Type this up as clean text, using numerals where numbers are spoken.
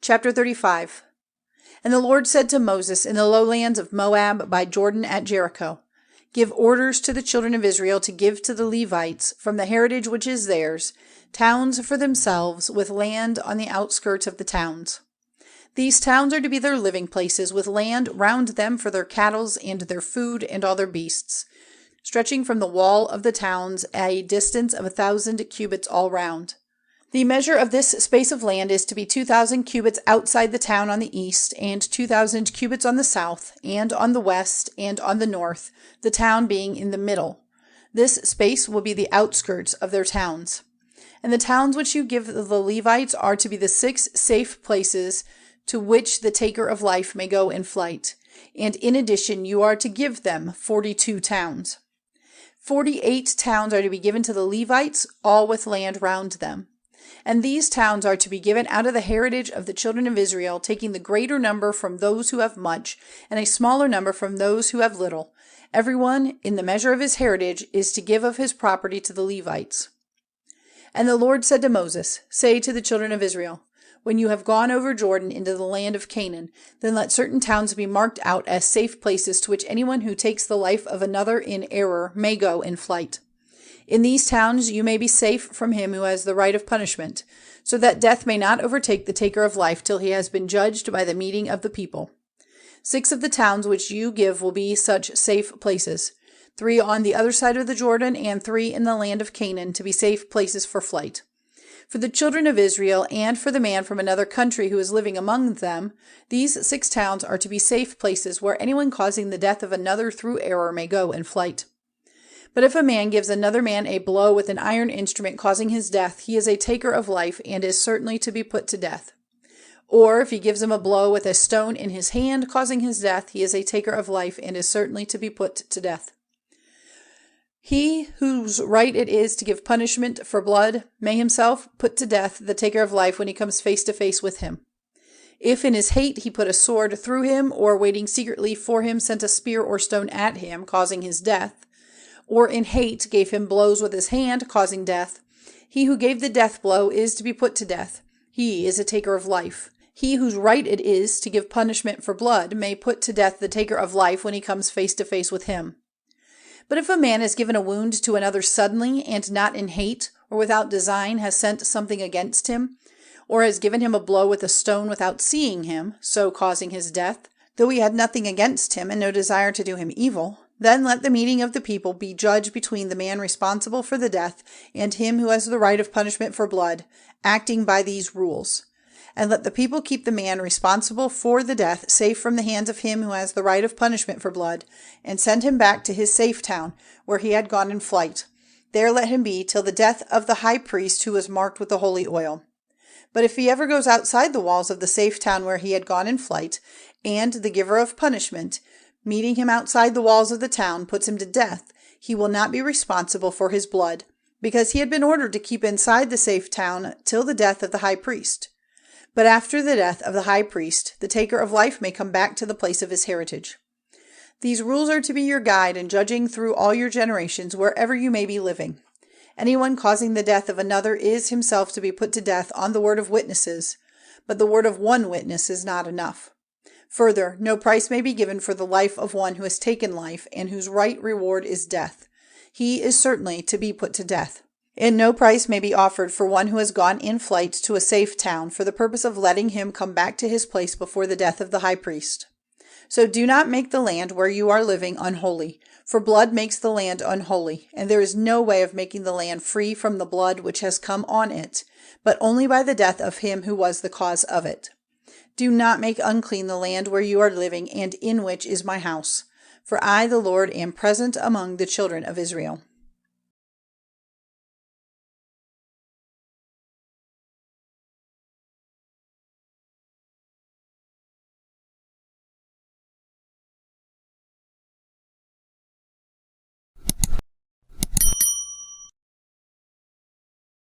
Chapter 35. And the Lord said to Moses in the lowlands of Moab by Jordan at Jericho, Give orders to the children of Israel to give to the Levites, from the heritage which is theirs, towns for themselves, with land on the outskirts of the towns. These towns are to be their living places, with land round them for their cattle and their food and all their beasts, stretching from the wall of the towns a distance of 1,000 cubits all round. The measure of this space of land is to be 2,000 cubits outside the town on the east, and 2,000 cubits on the south, and on the west, and on the north, the town being in the middle. This space will be the outskirts of their towns. And the towns which you give the Levites are to be the 6 safe places to which the taker of life may go in flight. And in addition, you are to give them 42 towns. 48 towns are to be given to the Levites, all with land round them. And these towns are to be given out of the heritage of the children of Israel, taking the greater number from those who have much, and a smaller number from those who have little. Everyone, in the measure of his heritage, is to give of his property to the Levites. And the Lord said to Moses, Say to the children of Israel, When you have gone over Jordan into the land of Canaan, then let certain towns be marked out as safe places to which anyone who takes the life of another in error may go in flight. In these towns you may be safe from him who has the right of punishment, so that death may not overtake the taker of life till he has been judged by the meeting of the people. 6 of the towns which you give will be such safe places, 3 on the other side of the Jordan, and 3 in the land of Canaan, to be safe places for flight. For the children of Israel, and for the man from another country who is living among them, these 6 towns are to be safe places where anyone causing the death of another through error may go in flight. But if a man gives another man a blow with an iron instrument causing his death, he is a taker of life, and is certainly to be put to death. Or if he gives him a blow with a stone in his hand causing his death, he is a taker of life, and is certainly to be put to death. He whose right it is to give punishment for blood may himself put to death the taker of life when he comes face to face with him. If in his hate he put a sword through him, or waiting secretly for him sent a spear or stone at him, causing his death, or in hate gave him blows with his hand, causing death, he who gave the death blow is to be put to death. He is a taker of life. He whose right it is to give punishment for blood may put to death the taker of life when he comes face to face with him. But if a man has given a wound to another suddenly, and not in hate, or without design has sent something against him, or has given him a blow with a stone without seeing him, so causing his death, though he had nothing against him and no desire to do him evil, then let the meeting of the people be judged between the man responsible for the death and him who has the right of punishment for blood, acting by these rules. And let the people keep the man responsible for the death safe from the hands of him who has the right of punishment for blood, and send him back to his safe town, where he had gone in flight. There let him be till the death of the high priest who was marked with the holy oil. But if he ever goes outside the walls of the safe town where he had gone in flight, and the giver of punishment, meeting him outside the walls of the town, puts him to death, he will not be responsible for his blood, because he had been ordered to keep inside the safe town till the death of the high priest. But after the death of the high priest, the taker of life may come back to the place of his heritage. These rules are to be your guide in judging through all your generations, wherever you may be living. Anyone causing the death of another is himself to be put to death on the word of witnesses, but the word of one witness is not enough. Further, no price may be given for the life of one who has taken life, and whose right reward is death. He is certainly to be put to death. And no price may be offered for one who has gone in flight to a safe town, for the purpose of letting him come back to his place before the death of the high priest. So do not make the land where you are living unholy, for blood makes the land unholy, and there is no way of making the land free from the blood which has come on it, but only by the death of him who was the cause of it. Do not make unclean the land where you are living, and in which is my house. For I, the Lord, am present among the children of Israel.